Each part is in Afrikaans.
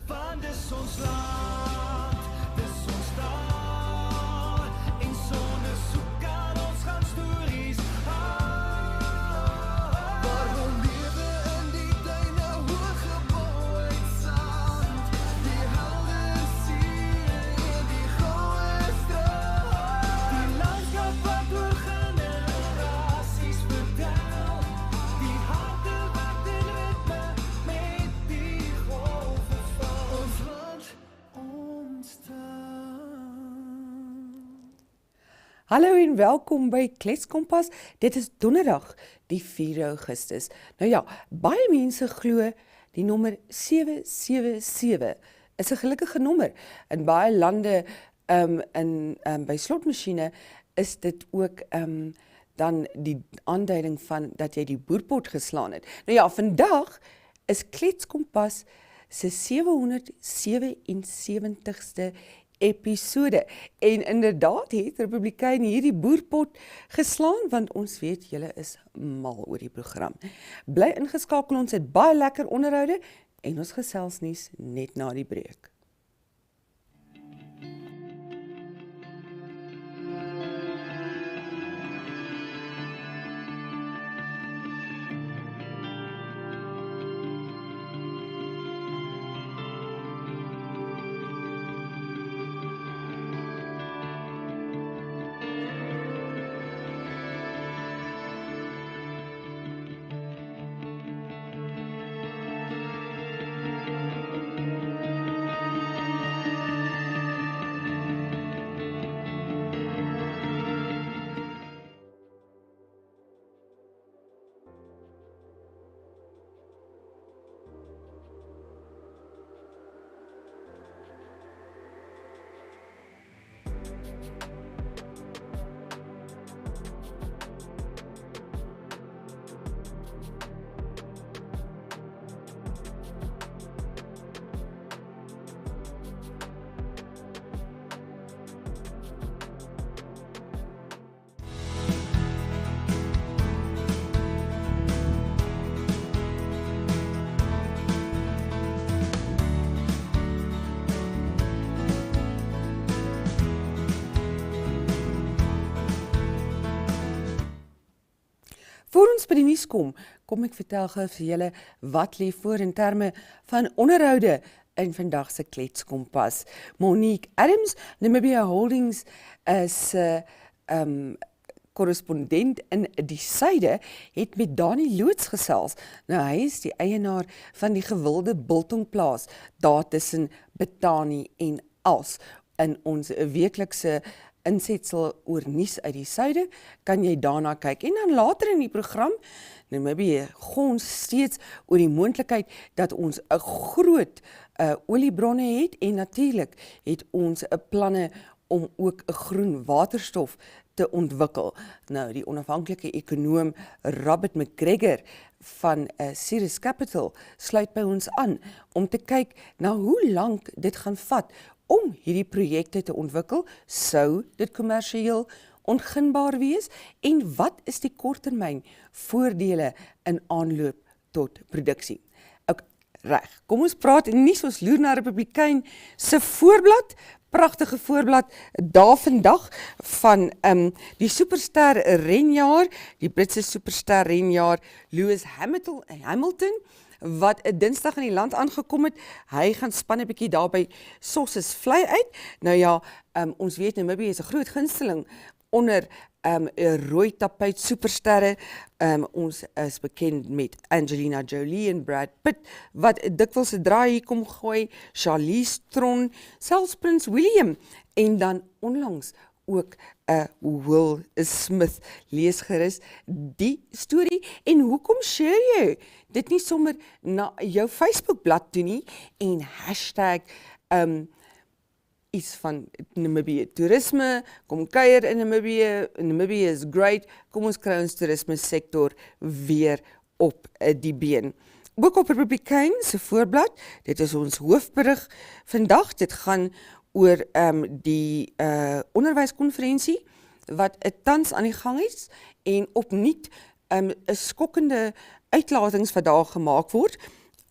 want dis ons land, dis ons taal, en sonder soek aan ons gaan stories waar we lewe in die duine hooggebouw uit sand, die helder see en die goue straat, die landskap wat oor generasies vertel, die harte wat in ritme met die golwe val, ons land, ons taal. Hallo en welkom by Kletskompas. Dit is donderdag, die 4 Augustus. Nou ja, baie mense glo die nommer 777 is 'n gelukkige nommer. In baie lande by slotmasjiene is dit ook dan die aanduiding van dat jy die boerpot geslaan het. Nou ja, vandag is Kletskompas se 777ste episode. En inderdaad het Republikein hierdie boerpot geslaan, want ons weet julle is mal oor die program. Bly ingeskakel, ons het baie lekker onderhoude en ons gesels nuus net na die breek. Voor ons by die nuus kom ek vertel gou vir julle wat lê voor in terme van onderhoude in vandag se Kletskompas. Monique Adams, Namibië Holdings is korrespondent in die suide, het met Danie Loots gesels. Nou, hy is die eienaar van die gewilde Biltongplaas, daar tussen Bethanie en Als. In ons weeklikse insetsel oor nuus uit die suide, kan jy daarna kyk. En dan later in die program, Namibië gons steeds oor die moontlikheid dat ons 'n groot oliebronne het, en natuurlik het ons planne om ook 'n groenwaterstof te ontwikkel. Nou, die onafhanklike ekonoom McGregor van Cirrus Capital sluit by ons aan om te kyk na hoe lank dit gaan vat om hierdie projekte te ontwikkel. Sou dit kommersieel ontginbaar wees, en wat is die korttermyn voordele in aanloop tot produksie? Reg, kom ons praat nuus, ons loer na Republikein se voorblad, pragtige voorblad daar vandag van die superster renjaer, die Britse superster renjaer Lewis Hamilton, wat 'n Dinsdag in die land aangekom het. Hy gaan span 'n bietjie daar by Sosses vlei uit. Nou ja, ons weet Namibië is 'n groot gunsteling onder rooi tapuit supersterre. Ons is bekend met Angelina Jolie en Brad Pitt, wat dikwels 'n draai hier kom gooi, Charlize Theron, selfs Prins William, en dan onlangs ook Will Smith. Lees gerus die storie, en hoekom share jy dit nie sommer na jou Facebookblad toe nie, en hashtag iets van Namibië toerisme, kom kuier in Namibië, Namibië is great, kom ons kry ons toerisme sektor weer op die been. Ook op Republikein se voorblad, dit is ons hoofberig vandag, dit gaan oor die onderwyskonferensie wat tans aan die gang is, en opnuut 'n skokkende uitlatings wat daar gemaak word.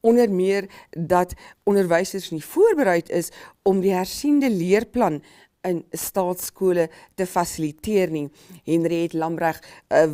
onder meer dat onderwysers nie voorbereid is om die hersiende leerplan in staatsskole te fasiliteer nie. Henriette Lambrecht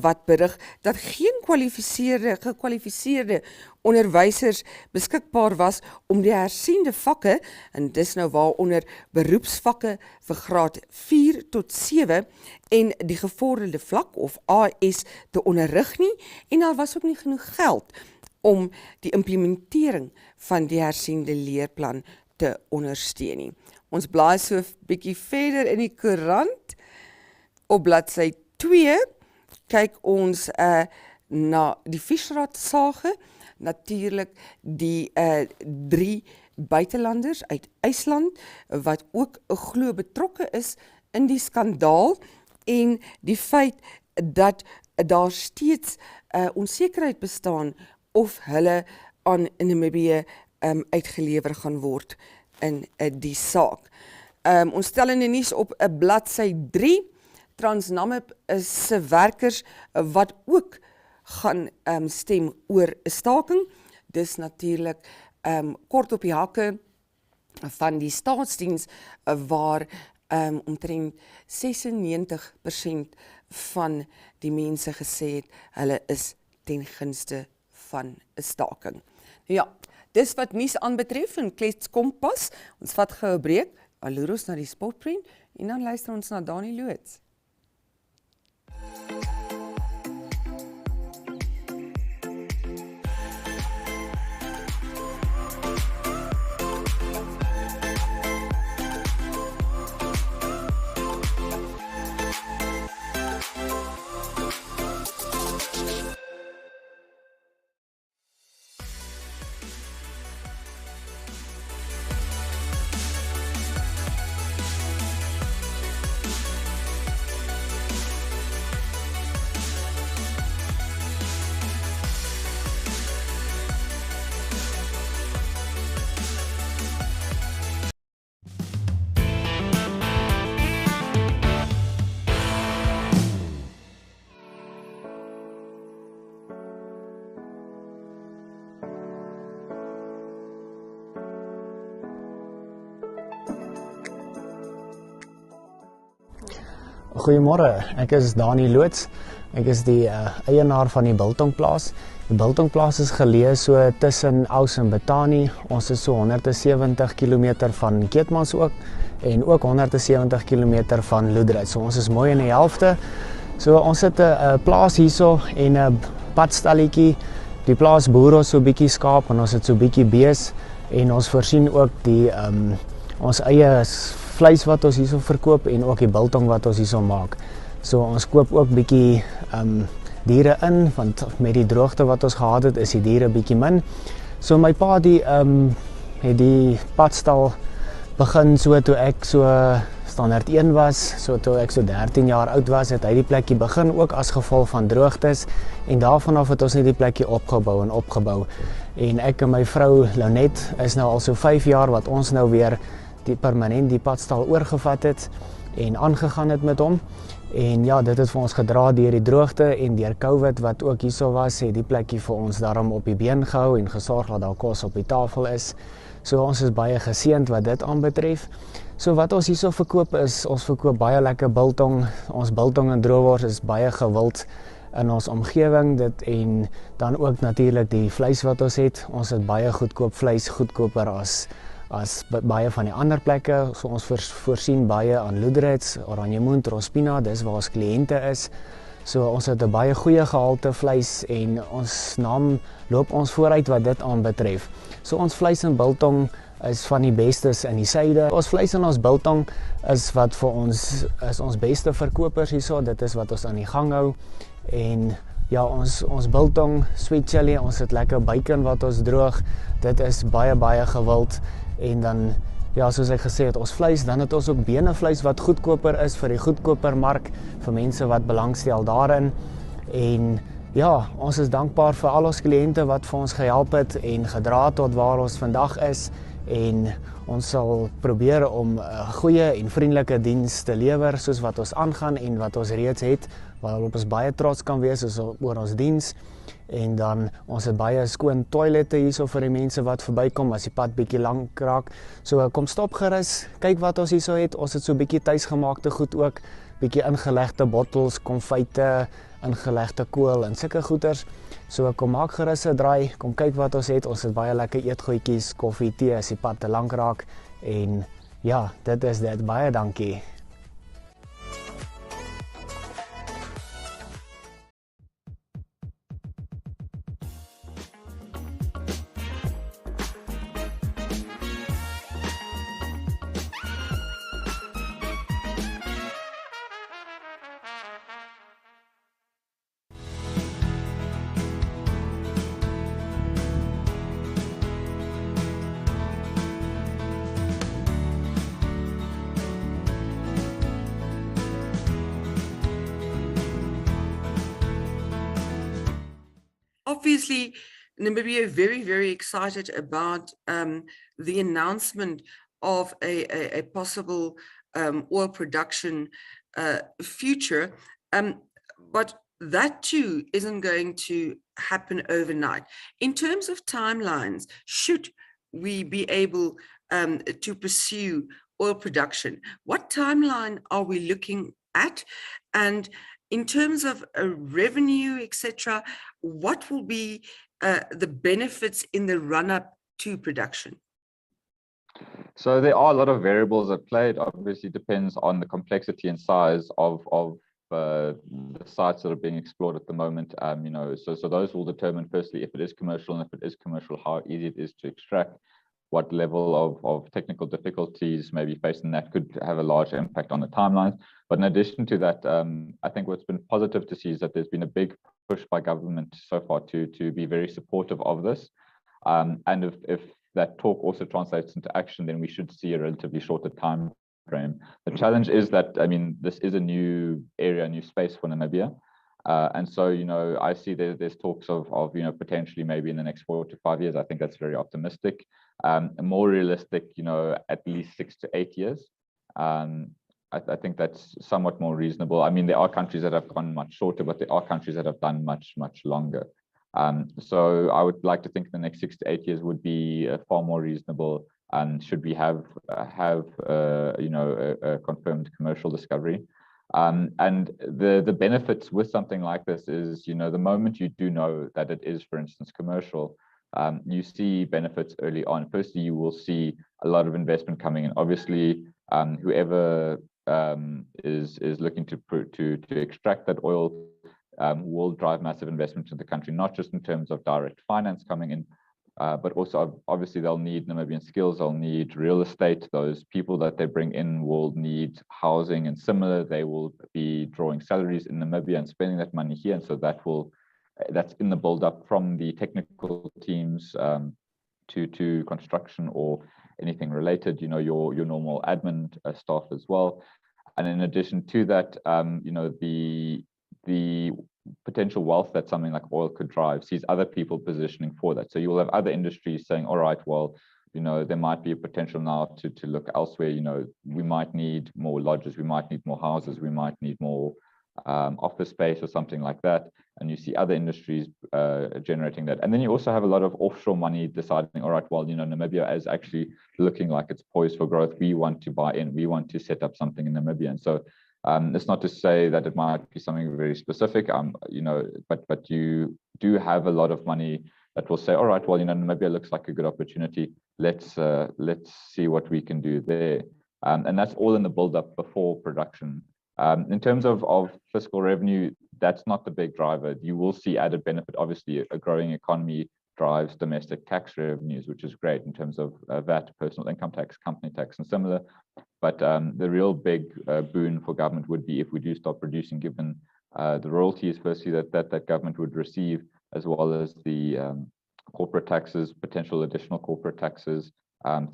wat berig dat geen gekwalifiseerde onderwysers beskikbaar was om die hersiende vakke, en dis nou waaronder beroepsvakke vir graad 4 tot 7 en die gevorderde vlak of AS te onderrig nie, en daar was ook nie genoeg geld om die implementering van die hersiende leerplan te ondersteun nie. Ons blaai so 'n bietjie verder in die koerant. Op bladsy 2 kyk ons na die visradsage, natuurlik die 3 buitelanders uit IJsland wat ook glo betrokke is in die skandaal en die feit dat daar steeds onsekerheid bestaan of hulle aan Namibië uitgelewer gaan word in die saak. Ons stellende nuus op bladsy 3, Transnamib se werkers wat ook gaan stem oor 'n staking. Dis natuurlik kort op die hakke van die staatsdiens waar omtrent 96% van die mense gesê het hulle is ten gunste van 'n staking. Ja, dis wat nuus aanbetref in Kletskompas. Ons vat gou 'n breek, dan loer ons na die sportprent en dan luister ons na Danie Loots. Goeiemôre, ek is Danie Loots. Ek is die eienaar van die Biltongplaas. Die Biltongplaas is geleë so tussen Aus en Bethanie. Ons is so 170 km van Keetmansook en ook 170 km van Loedrich. So ons is mooi in die helfte. So ons het 'n plaas hierso en 'n padstalletjie. Die plaas boer ons so 'n bietjie skaap en ons het so 'n bietjie bees en ons voorsien ook die ons eie vleis wat ons hierso verkoop en ook die biltong wat ons hierso maak. So ons koop ook bietjie diere in, want met die droogte wat ons gehad het, is die diere bietjie min. So my pa het die padstal begin so toe ek so standaard 1 was, so toe ek so 13 jaar oud was, het hy die plekkie begin ook as gevolg van droogtes en daarvan af het ons net die plekkie opgebou. En ek en my vrou Leonet is nou al so 5 jaar wat ons nou weer permanent die padstal oorgevat het en aangegaan het met hom. En ja, dit het vir ons gedra deur die droogte en deur COVID wat ook hierso was, het die plekkie vir ons daarom op die been gehou en gesorg dat daar kos op die tafel is. So ons is baie geseënd wat dit aanbetref. So wat ons hierso verkoop is, ons verkoop baie lekker biltong. Ons biltong en droewors is baie gewild in ons omgewing, en dan ook natuurlik die vleis wat ons het. Ons het baie goedkoop vleis, goedkoper as baie van die ander plekke. So ons voorsien baie aan Loedrich, Oranjemoen, Rospina, dis waar ons kliënte is. So ons het 'n baie goeie gehalte vleis en ons naam loop ons vooruit wat dit aanbetref. So ons vleis en biltong is van die bestes in die suide. Ons vleis en ons biltong is wat vir ons is ons beste verkopers hierso. Dit is wat ons aan die gang hou. En ja, ons biltong, sweet chili, ons het lekker bacon wat ons droog. Dit is baie gewild. En dan, ja, soos ek gesê het, ons vleis, dan het ons ook benevleis wat goedkoper is vir die goedkoper mark, vir mense wat belangstel daarin. En ja, ons is dankbaar vir al ons kliënte wat vir ons gehelp het en gedra tot waar ons vandag is. en ons sal probeer om 'n goeie en vriendelike diens te lewer soos wat ons aangaan en wat ons reeds het, waarop ons baie trots kan wees oor ons diens. En dan ons het baie skoon toilette hierso vir die mense wat verbykom as die pad bietjie lank raak. So kom stop gerus, kyk wat ons hierso het. Ons het so bietjie tuisgemaakte goed ook, bietjie ingelegde bottels, konfyte, ingelegde kool en sulke goeders. So kom maak gerus 'n draai, kom kyk wat ons het. Ons het baie lekker eetgoedjies, koffie, tee as die pad te lank raak. En ja, dit is dit. Baie dankie. Obviously, Namibia very, very excited about the announcement of a possible oil production future, but that too isn't going to happen overnight. In terms of timelines, should we be able to pursue oil production, what timeline are we looking at? And in terms of revenue, etc., what will be the benefits in the run-up to production? So there are a lot of variables at play. It obviously depends on the complexity and size of the sites that are being explored at the moment. So those will determine firstly if it is commercial, and if it is commercial, how easy it is to extract, what level of technical difficulties may be faced, and that could have a large impact on the timelines. But in addition to that, I think what's been positive to see is that there's been a big push by government so far to be very supportive of this. And if that talk also translates into action, then we should see a relatively shorter time frame. The challenge is that, this is a new area, a new space for Namibia. And so, I see there's talks of potentially maybe in the next 4 to 5 years. I think that's very optimistic. More realistic, at least 6 to 8 years. I think that's somewhat more reasonable. There are countries that have gone much shorter, but there are countries that have done much, much longer. So I would like to think the next 6 to 8 years would be far more reasonable. Should we have a confirmed commercial discovery. And the benefits with something like this is, the moment you do know that it is, for instance, commercial, you see benefits early on. Firstly, you will see a lot of investment coming in. Obviously, whoever is looking to extract that oil will drive massive investment to the country, not just in terms of direct finance coming in, but also obviously they'll need Namibian skills, they'll need real estate. Those people that they bring in will need housing and similar. They will be drawing salaries in Namibia and spending that money here, and so that's in the build-up from the technical teams to construction or anything related. Your normal admin staff as well. And in addition to that, the potential wealth that something like oil could drive sees other people positioning for that. So you will have other industries saying, all right, well, there might be a potential now to look elsewhere. We might need more lodges, we might need more houses, we might need more office space or something like that. And you see other industries generating that. And then you also have a lot of offshore money deciding, all right, well, Namibia is actually looking like it's poised for growth. We want to buy in, we want to set up something in Namibia. And so it's not to say that it might be something very specific, but you do have a lot of money that will say, all right, well, Namibia looks like a good opportunity. Let's see what we can do there. And that's all in the build-up before production. In terms of fiscal revenue, that's not the big driver. You will see added benefit. Obviously, a growing economy drives domestic tax revenues, which is great in terms of VAT, personal income tax, company tax, and similar. But the real big boon for government would be if we do stop producing, given the royalties, firstly, that government would receive, as well as the corporate taxes, potential additional corporate taxes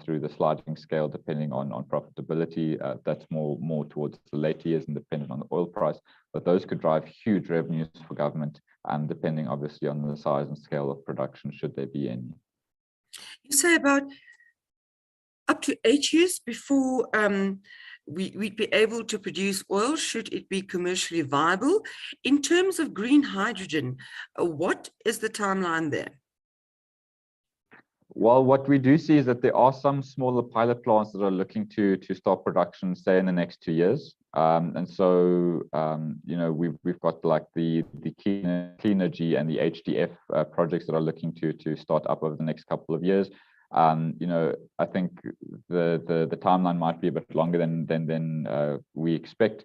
through the sliding scale, depending on profitability. That's more towards the later years and depending on the oil price. But those could drive huge revenues for government, depending obviously on the size and scale of production, should there be any. You say about up to 8 years before we'd be able to produce oil, should it be commercially viable. In terms of green hydrogen, what is the timeline there? Well, what we do see is that there are some smaller pilot plants that are looking to start production, say, in the next 2 years. And so, you know, we've got like the Clean Energy and the HDF projects that are looking to start up over the next couple of years. You know, I think the timeline might be a bit longer than we expect,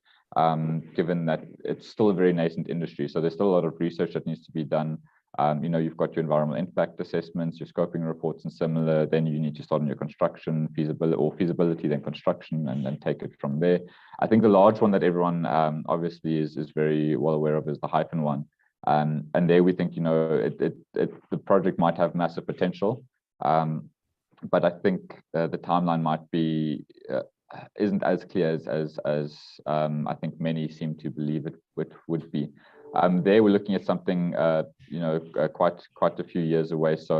given that it's still a very nascent industry. So there's still a lot of research that needs to be done. You know, you've got your environmental impact assessments, your scoping reports and similar, then you need to start on your construction, feasibility, then construction, and then take it from there. I think the large one that everyone obviously is very well aware of is the Hyphen one. And there we think, you know, the project might have massive potential, but I think the timeline might be, isn't as clear as I think many seem to believe it would be. There we're looking at something, you know, quite a few years away. So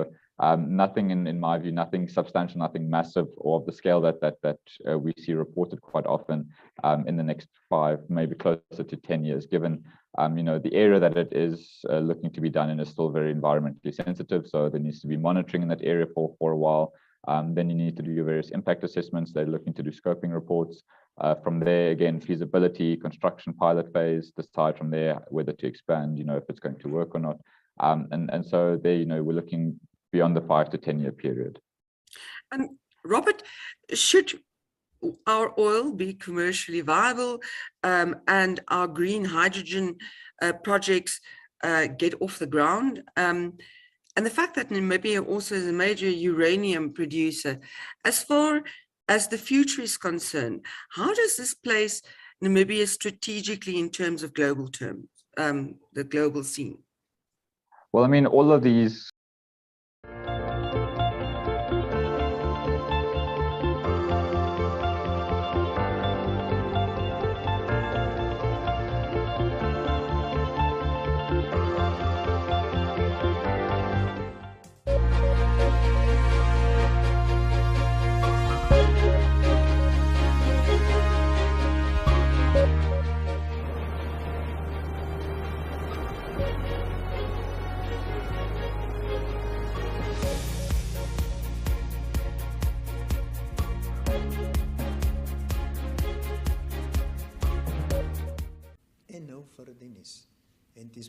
nothing in my view, nothing substantial, nothing massive, or of the scale that we see reported quite often in the next 5, maybe closer to 10 years, given, you know, the area that it is looking to be done in is still very environmentally sensitive. So there needs to be monitoring in that area for a while. Then you need to do your various impact assessments. They're looking to do scoping reports. From there, again, feasibility, construction pilot phase, decide from there whether to expand, you know, if it's going to work or not. And so there, you know, we're looking beyond the 5 to 10 year period. And Robert, should our oil be commercially viable and our green hydrogen projects get off the ground? And the fact that Namibia also is a major uranium producer, as far as the future is concerned, how does this place Namibia strategically in terms of global terms, the global scene? Well, I mean, all of these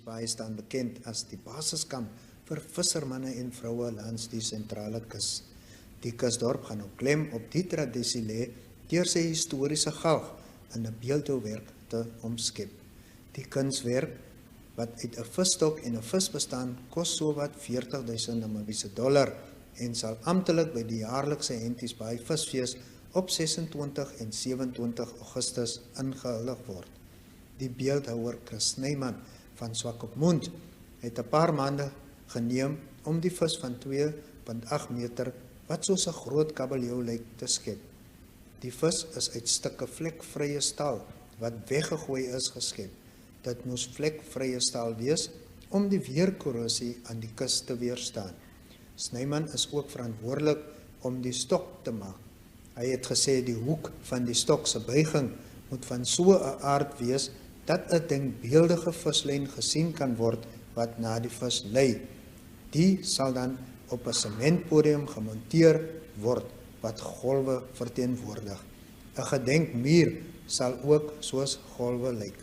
Baie staan bekend as die basiskamp vir vissermanne en vroue langs die sentrale kus. Die kusdorp gaan nou klem op die tradisie lê deur sy historiese galg in 'n beeldhouwerk te omskep. Die kunswerk, wat uit 'n visstok en 'n vis bestaan, kos sowat $40,000 Namibiese en sal amptelik by die jaarlikse Henties Baai visfees op 26 en 27 Augustus ingehuldig word. Die beeldhouer Chris Snyman van Swakopmund het 'n paar maande geneem om die vis van 2,8 meter, wat soos 'n groot kabeljou lyk, te skep. Die vis is uit stukke vlekvrye staal wat weggegooi is geskep. Dit moes vlekvrye staal wees om die weerkorrosie aan die kus te weerstaan. Snyman is ook verantwoordelik om die stok te maak. Hy het gesê die hoek van die stok se buiging moet van so 'n aard wees dat 'n denkbeeldige vislyn gesien kan word wat na die vis lei. Die sal dan op 'n sementpodium gemonteer word wat golwe verteenwoordig. 'n Gedenkmuur sal ook soos golwe lyk.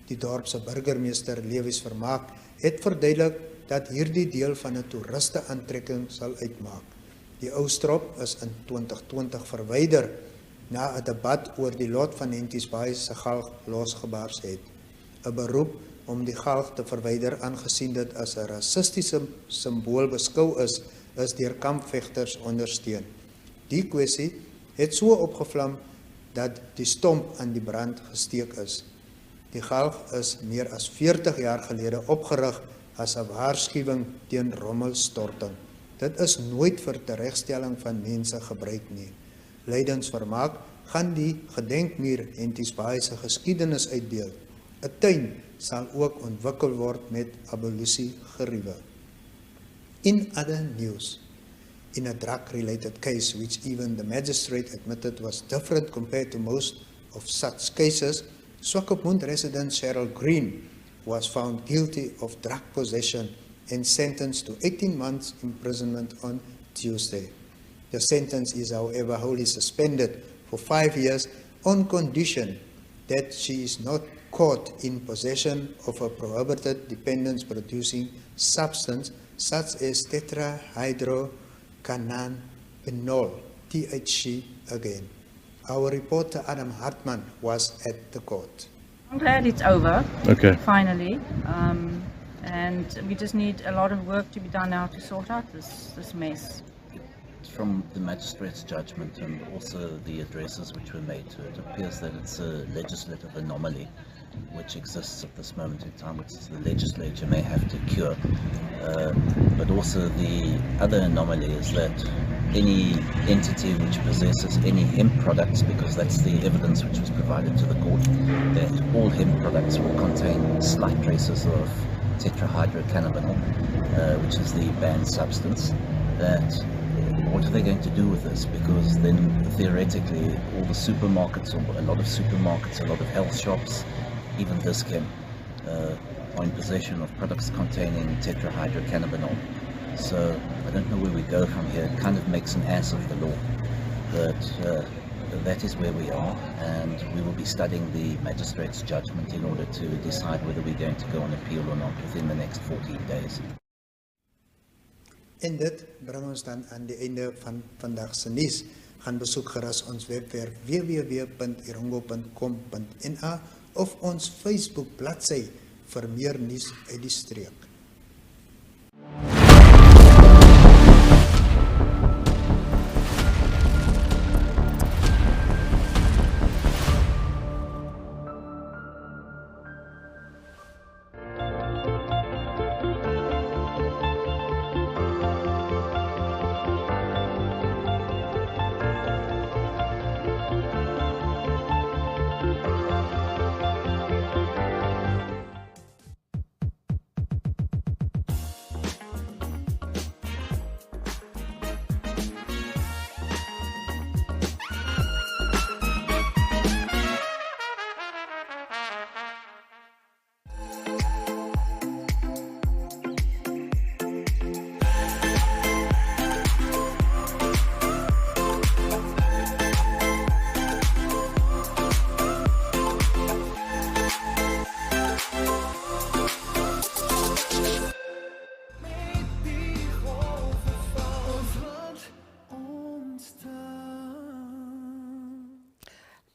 Die dorp se burgemeester Lewies Vermaak het verduidelik dat hierdie deel van 'n toeriste aantrekking sal uitmaak. Die ou strop is in 2020 verwyder na 'n debat oor die lot van Henties Baai se galg losgebars het. 'n Beroep om die galg te verwyder, aangesien dit as 'n rassistiese simbool beskou is deur kampvegters ondersteun. Die kwessie het so opgevlam dat die stomp aan die brand gesteek is. Die galg is meer as 40 jaar gelede opgerig as 'n waarskuwing teen rommelstorting. Dit is nooit vir teregstelling van mense gebruik nie. Leidens Vermaak gaan die gedenkmuur Henties Baai se geskiedenis uitbeeld. 'n Tuin sal ook ontwikkel word met abolisie geriewe. In other news, in a drug-related case, which even the magistrate admitted was different compared to most of such cases, Swakopmund resident Cheryl Green was found guilty of drug possession and sentenced to 18 months imprisonment on Tuesday. The sentence is, however, wholly suspended for 5 years on condition that she is not caught in possession of a prohibited dependence-producing substance such as tetrahydrocannabinol, THC again. Our reporter Adam Hartman was at the court. I'm glad it's over, Okay. finally, and we just need a lot of work to be done now to sort out this mess. From the magistrate's judgment and also the addresses which were made to it, appears that it's a legislative anomaly which exists at this moment in time, which the legislature may have to cure. But also the other anomaly is that any entity which possesses any hemp products, because that's the evidence which was provided to the court, that all hemp products will contain slight traces of tetrahydrocannabinol, which is the banned substance, that what are they going to do with this? Because then theoretically all the supermarkets, or a lot of supermarkets, a lot of health shops, even Discam, are in possession of products containing tetrahydrocannabinol. So I don't know where we go from here. It kind of makes an ass of the law. But that is where we are, and we will be studying the magistrate's judgment in order to decide whether we're going to go on appeal or not within the next 14 days. En dit bring ons dan aan die einde van vandag se nuus. Gaan besoek gerus ons webwerf www.irongo.com.na of ons Facebook bladsy vir meer nuus uit die streek.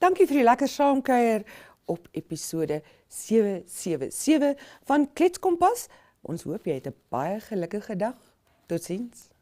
Dankie vir die lekker saamkuier op episode 777 van Kletskompas. Ons hoop jy het 'n baie gelukkige dag. Totsiens.